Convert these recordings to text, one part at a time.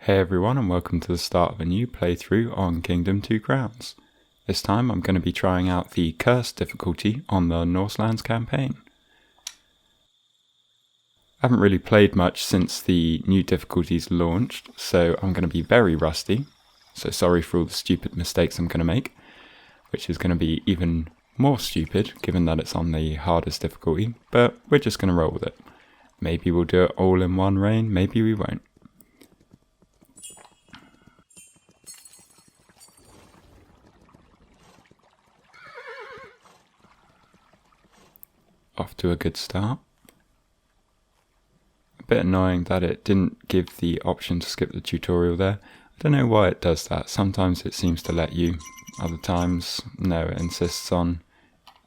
Hey everyone, and welcome to the start of a new playthrough on Kingdom 2 Crowns. This time I'm going to be trying out the Cursed difficulty on the Norse Lands campaign. I haven't really played much since the new difficulties launched, so I'm going to be very rusty. So sorry for all the stupid mistakes I'm going to make, which is going to be even more stupid given that it's on the hardest difficulty, but we're just going to roll with it. Maybe we'll do it all in one reign, maybe we won't. Off to a good start. A bit annoying that it didn't give the option to skip the tutorial there. I don't know why it does that. Sometimes it seems to let you, other times no, it insists on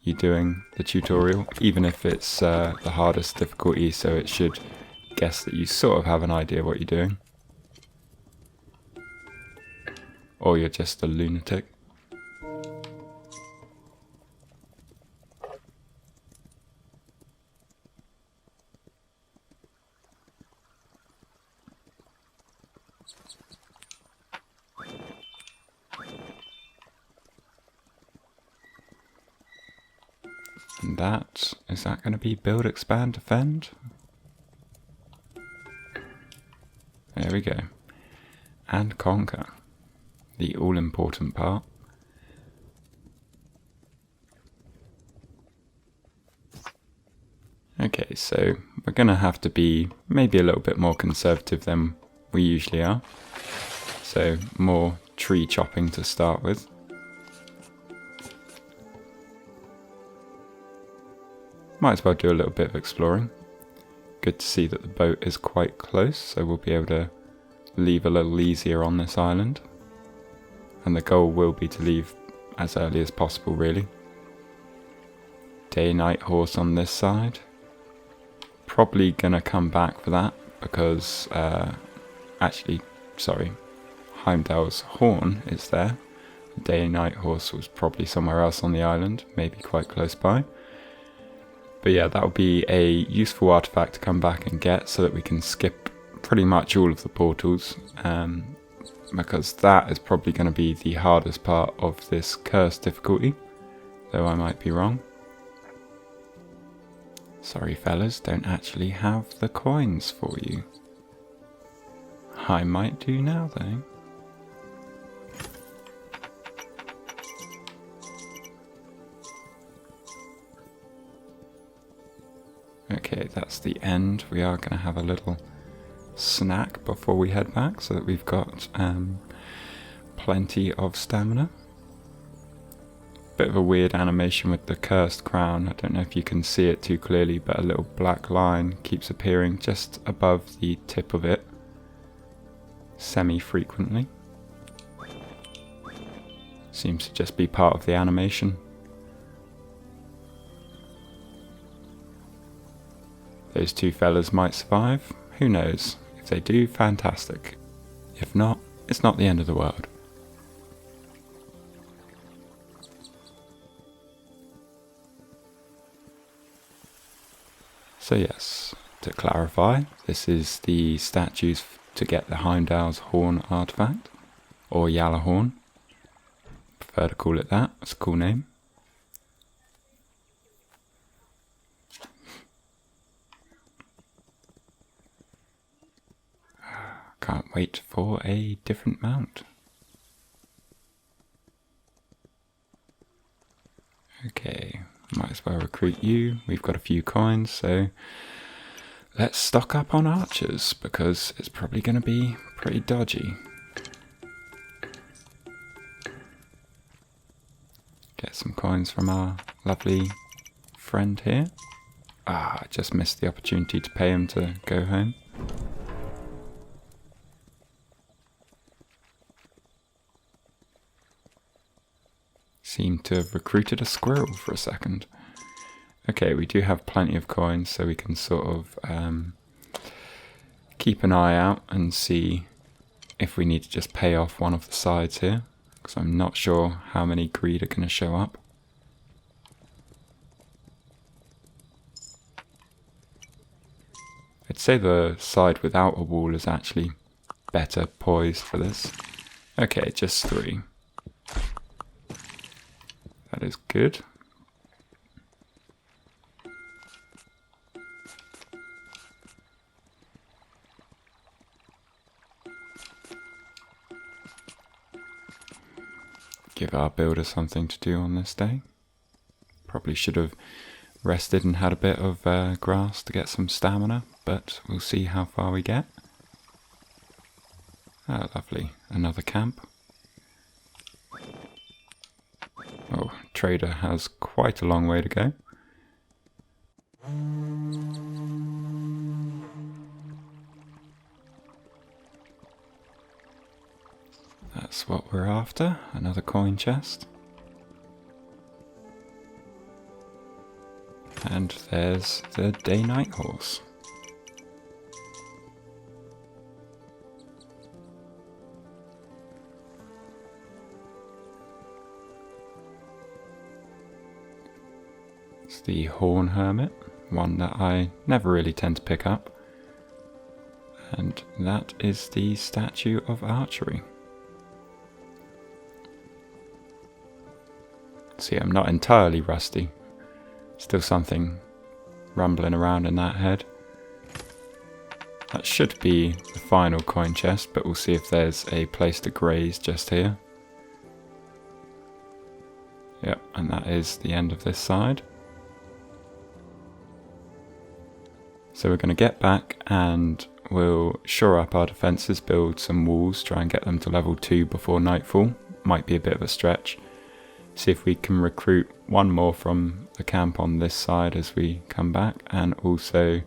you doing the tutorial, even if it's the hardest difficulty, so it should guess that you sort of have an idea what you're doing. Or you're just a lunatic. And is that going to be build, expand, defend? There we go. And conquer. The all-important part. Okay, so we're going to have to be maybe a little bit more conservative than we usually are. So more tree chopping to start with. Might as well do a little bit of exploring. Good to see that the boat is quite close, so we'll be able to leave a little easier on this island. And the goal will be to leave as early as possible, really. Day-night horse on this side. Probably gonna come back for that, because, Heimdall's horn is there. The day-night horse was probably somewhere else on the island, maybe quite close by. But yeah, that'll be a useful artifact to come back and get so that we can skip pretty much all of the portals, because that is probably going to be the hardest part of this cursed difficulty, though I might be wrong. Sorry fellas, don't actually have the coins for you. I might do now though. Okay, that's the end. We are going to have a little snack before we head back so that we've got plenty of stamina. Bit of a weird animation with the cursed crown. I don't know if you can see it too clearly, but a little black line keeps appearing just above the tip of it, semi-frequently. Seems to just be part of the animation. Those two fellas might survive. Who knows? If they do, fantastic. If not, it's not the end of the world. So yes, to clarify, this is the statues to get the Heimdall's horn artifact, or Yalahorn. Prefer to call it that, it's a cool name. Can't wait for a different mount. Okay, might as well recruit you. We've got a few coins, so let's stock up on archers, because it's probably going to be pretty dodgy. Get some coins from our lovely friend here. I just missed the opportunity to pay him to go home. Seem to have recruited a squirrel for a second. Okay, we do have plenty of coins, so we can sort of keep an eye out and see if we need to just pay off one of the sides here, because I'm not sure how many greed are going to show up. I'd say the side without a wall is actually better poised for this. Okay, just 3. That is good. Give our builder something to do on this day. Probably should have rested and had a bit of grass to get some stamina, but we'll see how far we get. Oh, lovely. Another camp. Oh, trader has quite a long way to go. That's what we're after. Another coin chest. And there's the day-night horse. It's the Horn Hermit, one that I never really tend to pick up. And that is the statue of archery. See, I'm not entirely rusty. Still something rumbling around in that head. That should be the final coin chest, but we'll see if there's a place to graze just here. Yep, and that is the end of this side. So we're going to get back and we'll shore up our defences, build some walls, try and get them to level 2 before nightfall. Might be a bit of a stretch. See if we can recruit one more from the camp on this side as we come back, and also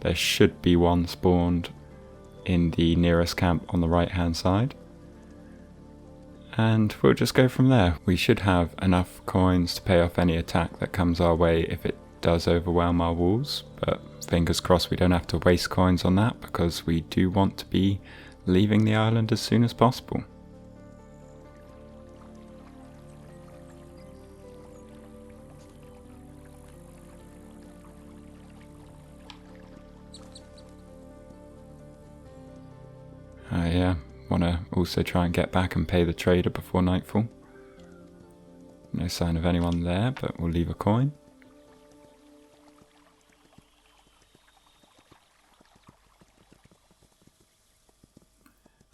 there should be one spawned in the nearest camp on the right hand side. And we'll just go from there. We should have enough coins to pay off any attack that comes our way if it does overwhelm our walls, but fingers crossed we don't have to waste coins on that, because we do want to be leaving the island as soon as possible. I want to also try and get back and pay the trader before nightfall. No sign of anyone there, but we'll leave a coin.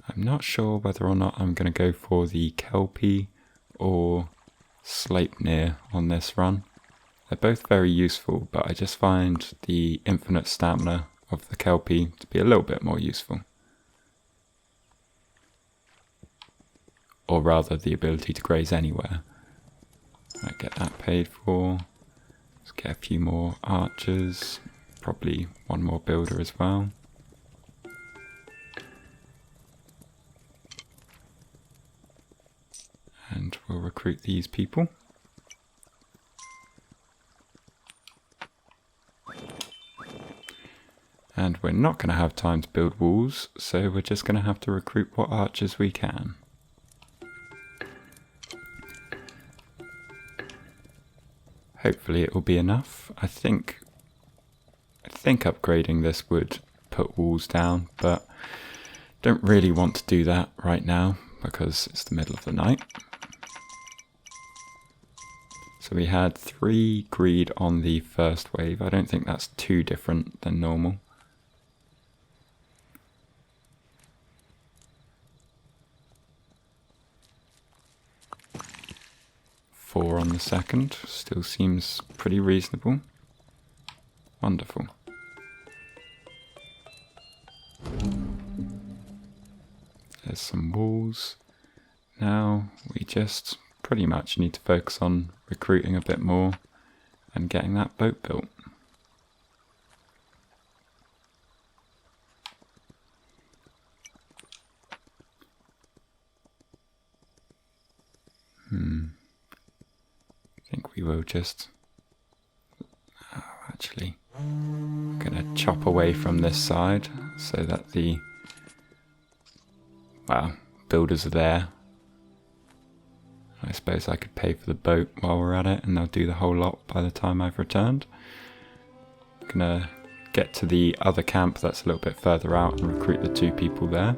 I'm not sure whether or not I'm going to go for the Kelpie or Sleipnir on this run. They're both very useful, but I just find the infinite stamina of the Kelpie to be a little bit more useful. Or rather, the ability to graze anywhere. Right, get that paid for. Let's get a few more archers. Probably one more builder as well. And we'll recruit these people. And we're not going to have time to build walls, so we're just going to have to recruit what archers we can. Hopefully it will be enough. I think upgrading this would put walls down, but don't really want to do that right now because it's the middle of the night. So we had 3 greed on the first wave. I don't think that's too different than normal. Four on the second, still seems pretty reasonable. Wonderful. There's some walls. Now we just pretty much need to focus on recruiting a bit more and getting that boat built. I think we will just... actually, I'm going to chop away from this side so that the builders are there. I suppose I could pay for the boat while we're at it and they'll do the whole lot by the time I've returned. I'm going to get to the other camp that's a little bit further out and recruit the 2 people there.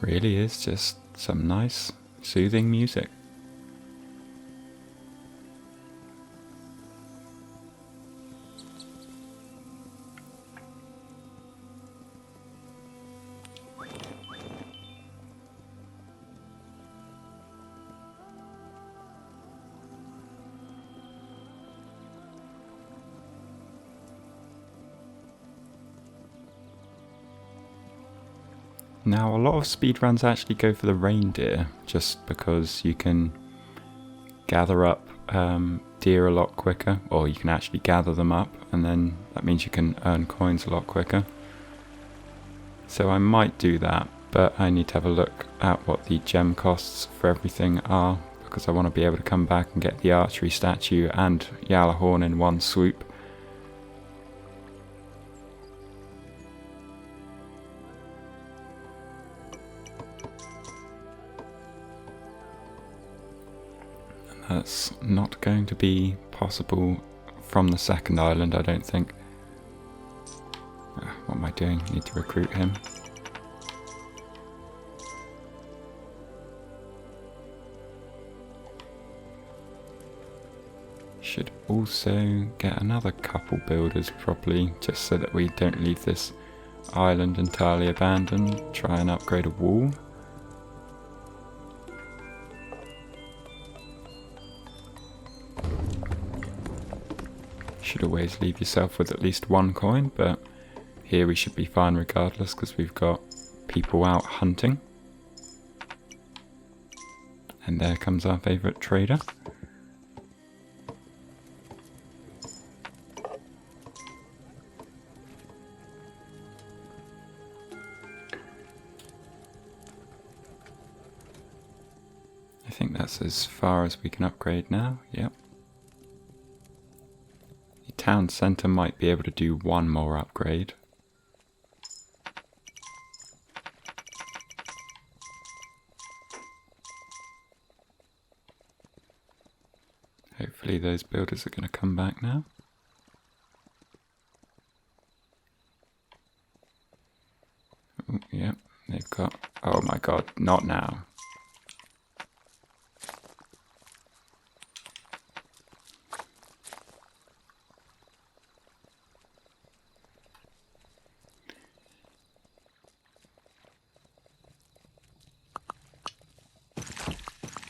really is just some nice, soothing music. Now, a lot of speedruns actually go for the reindeer, just because you can gather up deer a lot quicker, or you can actually gather them up, and then that means you can earn coins a lot quicker. So I might do that, but I need to have a look at what the gem costs for everything are, because I want to be able to come back and get the archery statue and Yalahorn in one swoop. That's not going to be possible from the second island, I don't think. What am I doing? I need to recruit him. Should also get another couple builders probably, just so that we don't leave this island entirely abandoned. Try and upgrade a wall. Should always leave yourself with at least one coin, but here we should be fine regardless because we've got people out hunting. And there comes our favourite trader. I think that's as far as we can upgrade now, yep. Town centre might be able to do one more upgrade. Hopefully those builders are going to come back now. Oh, yep, they've got... Oh my god, not now.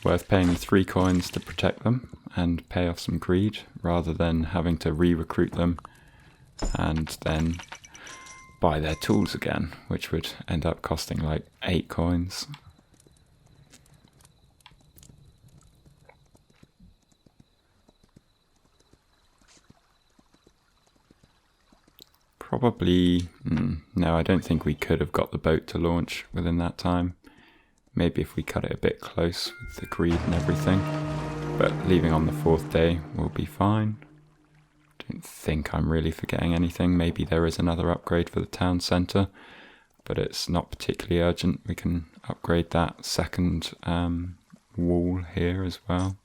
Worth paying 3 coins to protect them and pay off some greed, rather than having to re-recruit them and then buy their tools again, which would end up costing like 8 coins. Probably... no, I don't think we could have got the boat to launch within that time. Maybe if we cut it a bit close with the greed and everything. But leaving on the 4th day will be fine. Don't think I'm really forgetting anything. Maybe there is another upgrade for the town centre, but it's not particularly urgent. We can upgrade that second wall here as well.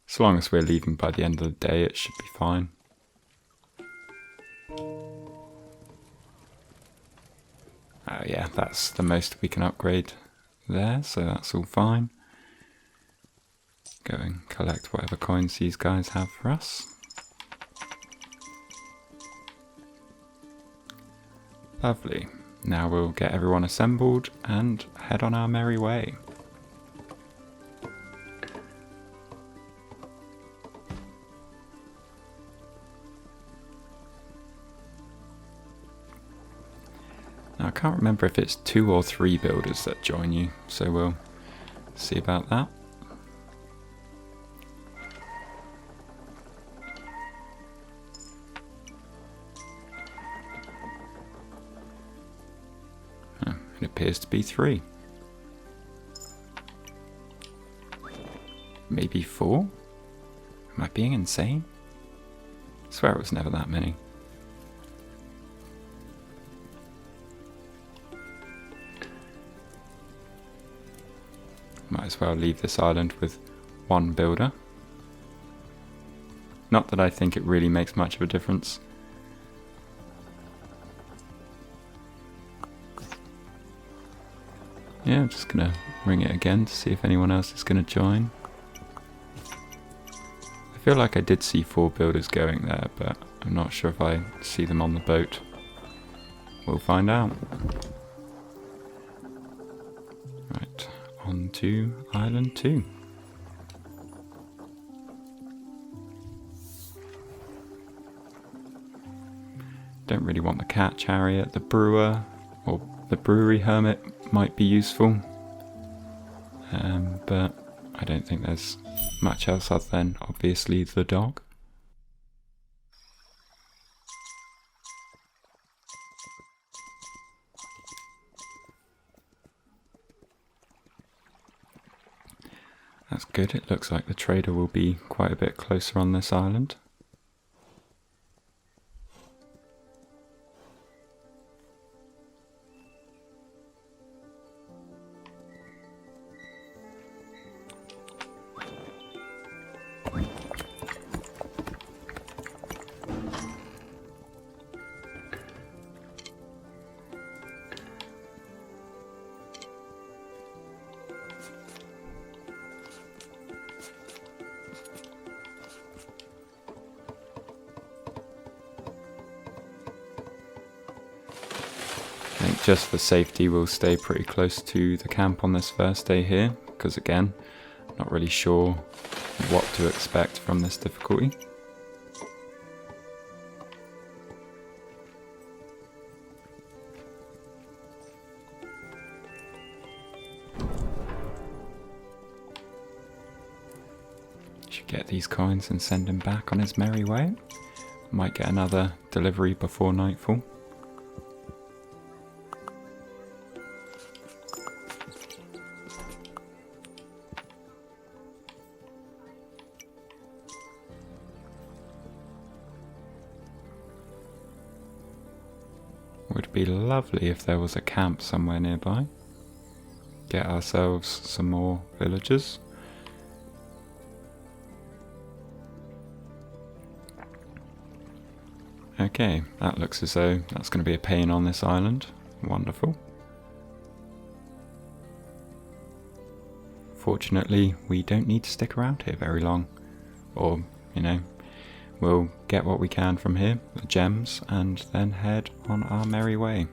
As long as we're leaving by the end of the day, it should be fine. Oh yeah, that's the most we can upgrade there, so that's all fine. Go and collect whatever coins these guys have for us. Lovely. Now we'll get everyone assembled and head on our merry way. Now I can't remember if it's 2 or 3 builders that join you, so we'll see about that. It appears to be 3. Maybe 4? Am I being insane? I swear it was never that many. Might as well leave this island with 1 builder. Not that I think it really makes much of a difference. Yeah, I'm just gonna ring it again to see if anyone else is gonna join. I feel like I did see 4 builders going there, but I'm not sure if I see them on the boat. We'll find out. Right, on to Island 2. Don't really want the cat chariot. The brewer or the brewery hermit might be useful, but I don't think there's much else other than obviously the dog. That's good. It looks like the trader will be quite a bit closer on this island. I think just for safety we'll stay pretty close to the camp on this first day here, because again, not really sure what to expect from this difficulty. Should get these coins and send him back on his merry way. Might get another delivery before nightfall. Would be lovely if there was a camp somewhere nearby. Get ourselves some more villagers. Okay, that looks as though that's going to be a pain on this island. Wonderful. Fortunately, we don't need to stick around here very long. Or, you know, we'll get what we can from here, the gems, and then head on our merry way.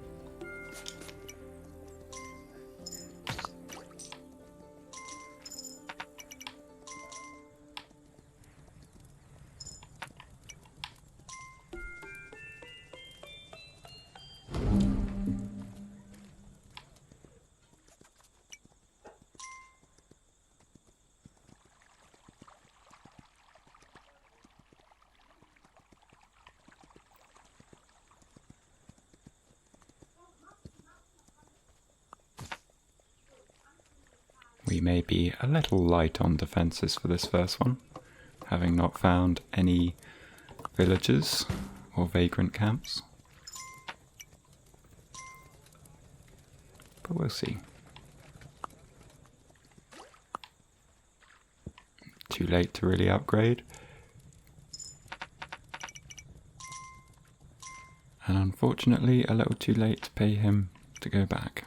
We may be a little light on defences for this first one, having not found any villages or vagrant camps. But we'll see. Too late to really upgrade. And unfortunately a little too late to pay him to go back.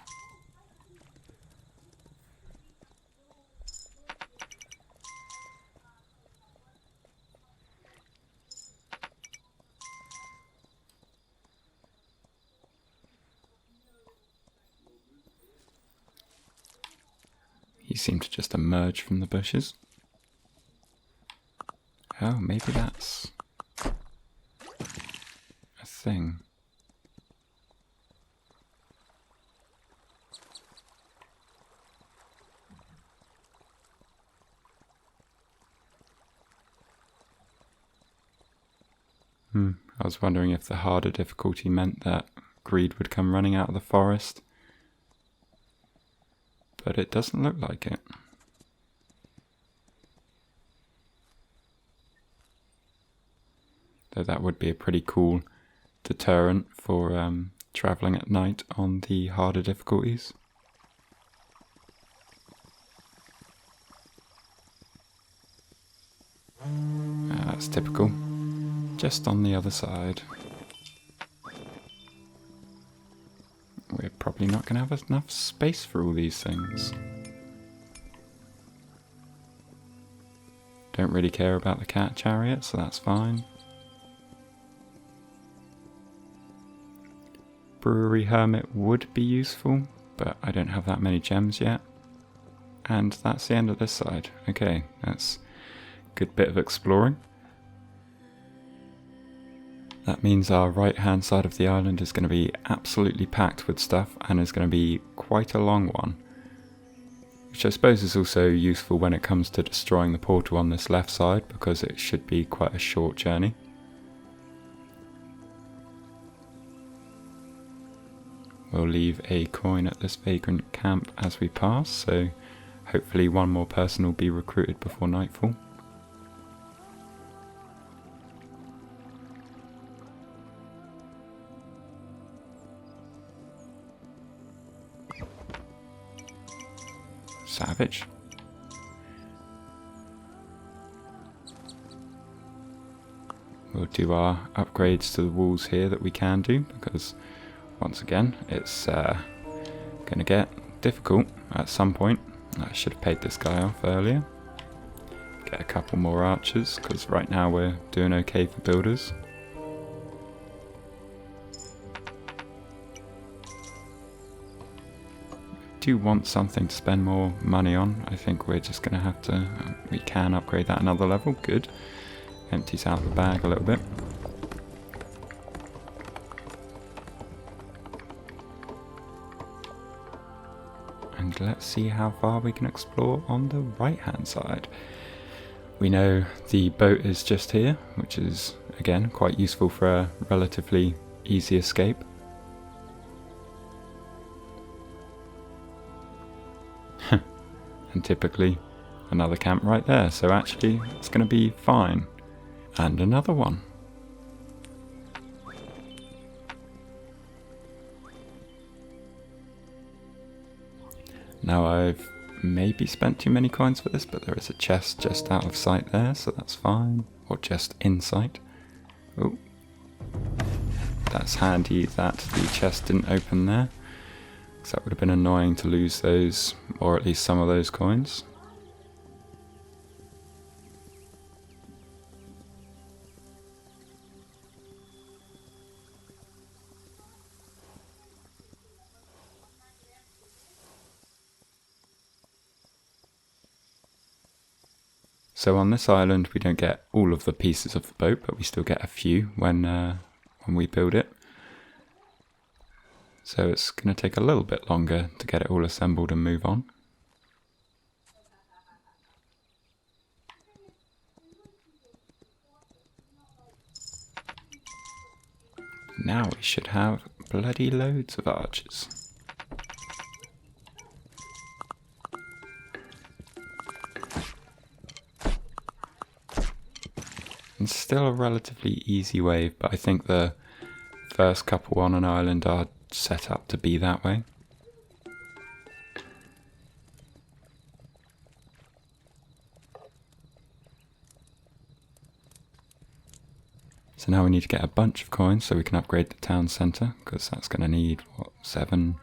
He seemed to just emerge from the bushes. Oh, maybe that's a thing. I was wondering if the harder difficulty meant that greed would come running out of the forest. But it doesn't look like it. Though that would be a pretty cool deterrent for travelling at night on the harder difficulties. That's typical. Just on the other side. We're probably not going to have enough space for all these things. Don't really care about the cat chariot, so that's fine. Brewery Hermit would be useful, but I don't have that many gems yet. And that's the end of this side. Okay, that's a good bit of exploring. That means our right hand side of the island is going to be absolutely packed with stuff and is going to be quite a long one. Which I suppose is also useful when it comes to destroying the portal on this left side, because it should be quite a short journey. We'll leave a coin at this vagrant camp as we pass, so hopefully one more person will be recruited before nightfall. Savage. We'll do our upgrades to the walls here that we can do, because once again it's going to get difficult at some point. I should have paid this guy off earlier. Get a couple more archers, because right now we're doing okay for builders. Do want something to spend more money on. I think we're just going to have to, we can upgrade that another level, good. Empties out the bag a little bit. And let's see how far we can explore on the right hand side. We know the boat is just here, which is again quite useful for a relatively easy escape. And typically another camp right there, so actually it's going to be fine. And another one. Now I've maybe spent too many coins for this, but there is a chest just out of sight there, so that's fine. Or just in sight. Oh, that's handy that the chest didn't open there, because that would have been annoying to lose those, or at least some of those coins. So on this island we don't get all of the pieces of the boat, but we still get a few when we build it. So it's going to take a little bit longer to get it all assembled and move on. Now we should have bloody loads of archers. It's still a relatively easy wave, but I think the first couple on an island are set up to be that way. So now we need to get a bunch of coins so we can upgrade the town centre, because that's going to need, what, 7,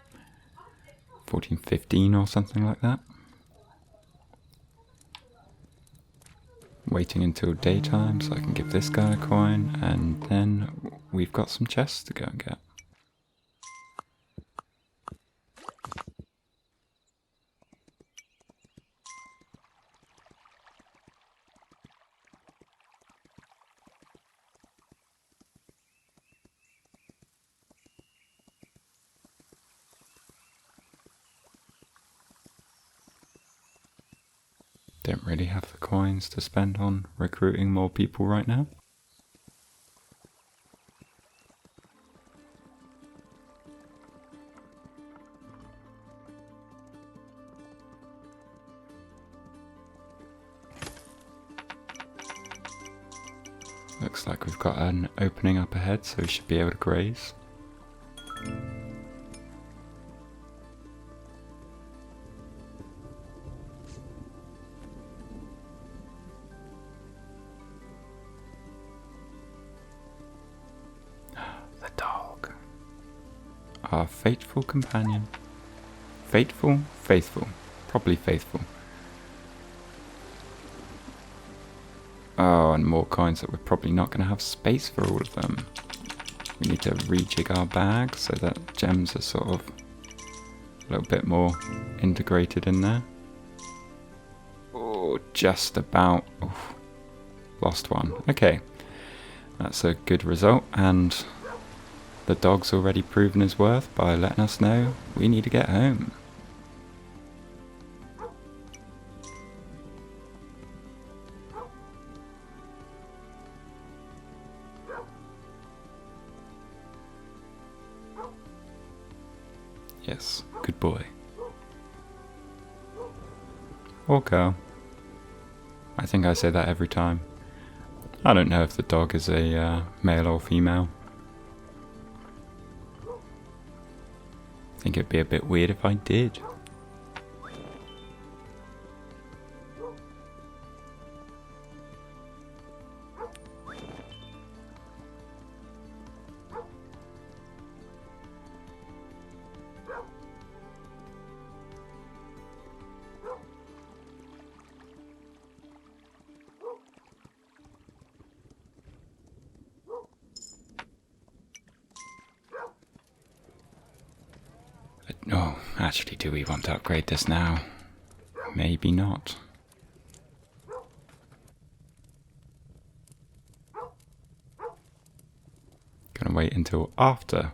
14, 15 or something like that. Waiting until daytime so I can give this guy a coin, and then we've got some chests to go and get. Don't really have the coins to spend on recruiting more people right now. Looks like we've got an opening up ahead, so we should be able to graze. Our faithful companion. Faithful? Faithful. Probably faithful. Oh, and more coins that we're probably not going to have space for all of them. We need to rejig our bag so that gems are sort of a little bit more integrated in there. Oh, just about. Oof, lost one. Okay, that's a good result, and the dog's already proven his worth by letting us know we need to get home. Yes, good boy. Or girl. I think I say that every time. I don't know if the dog is a male or female. I think it'd be a bit weird if I did. Oh, actually, do we want to upgrade this now? Maybe not. Gonna wait until after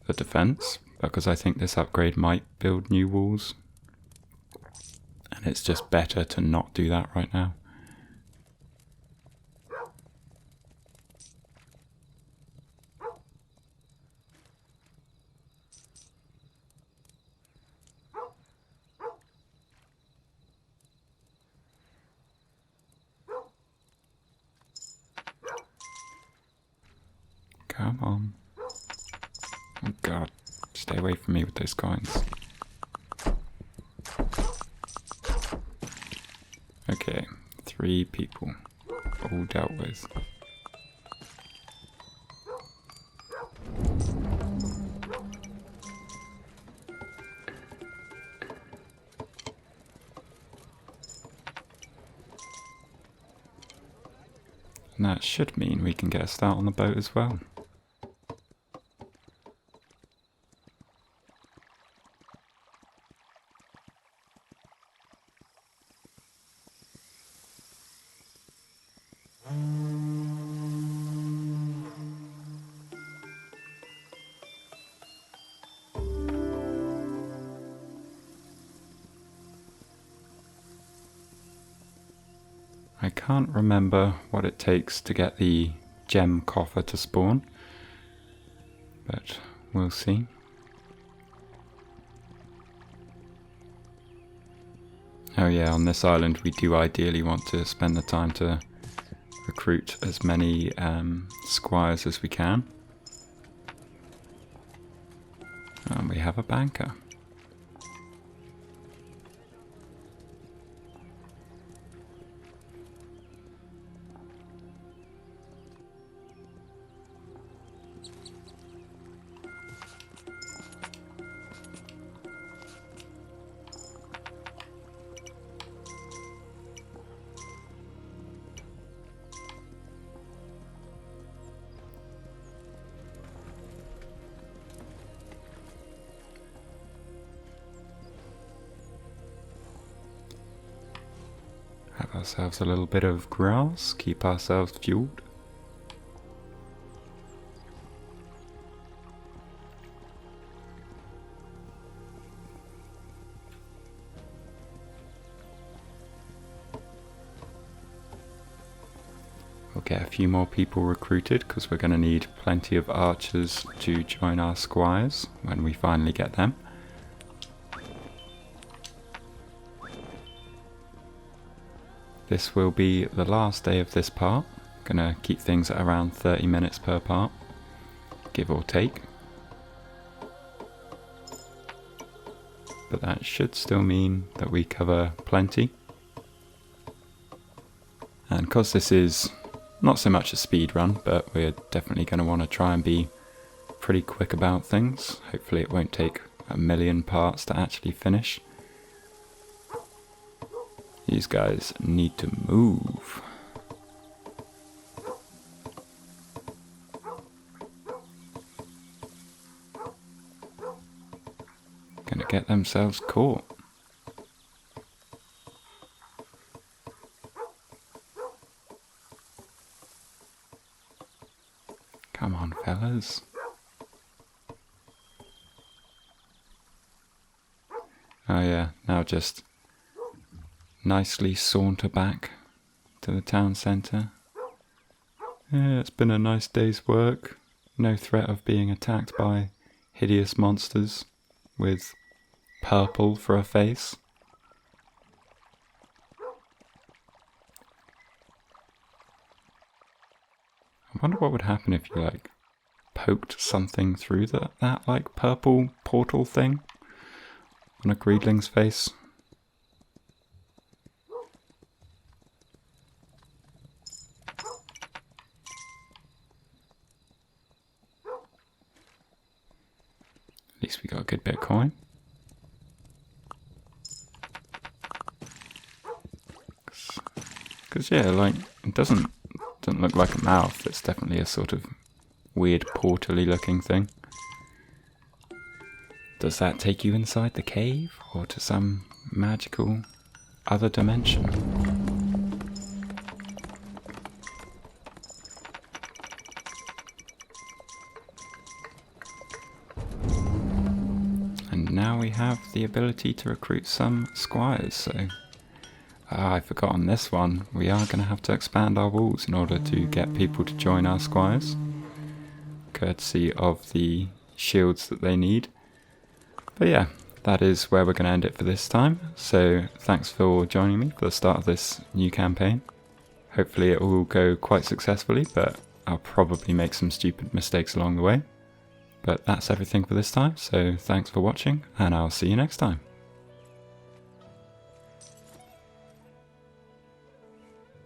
the defense, because I think this upgrade might build new walls. And it's just better to not do that right now. Come on. Oh god, stay away from me with those coins. Okay, 3 people, all dealt with. And that should mean we can get a start on the boat as well. I can't remember what it takes to get the gem coffer to spawn, but we'll see. Oh yeah, on this island we do ideally want to spend the time to recruit as many squires as we can. And we have a banker. Have ourselves a little bit of grass, keep ourselves fueled. We'll get a few more people recruited because we're going to need plenty of archers to join our squires when we finally get them. This will be the last day of this part. Gonna keep things at around 30 minutes per part, give or take. But that should still mean that we cover plenty. And because this is not so much a speed run, but we're definitely going to want to try and be pretty quick about things. Hopefully it won't take a million parts to actually finish. These guys need to move. Gonna get themselves caught. Come on, fellas. Oh yeah, now just nicely saunter back to the town centre. Yeah, it's been a nice day's work. No threat of being attacked by hideous monsters with purple for a face. I wonder what would happen if you like poked something through that like purple portal thing on a greedling's face. At least we got a good bit of coin. Because yeah, like it doesn't look like a mouth. It's definitely a sort of weird portal-y looking thing. Does that take you inside the cave or to some magical other dimension? And now we have the ability to recruit some squires, so I forgot on this one, we are going to have to expand our walls in order to get people to join our squires, courtesy of the shields that they need. But yeah, that is where we're going to end it for this time, so thanks for joining me for the start of this new campaign. Hopefully it will go quite successfully, but I'll probably make some stupid mistakes along the way. But that's everything for this time, so thanks for watching, and I'll see you next time.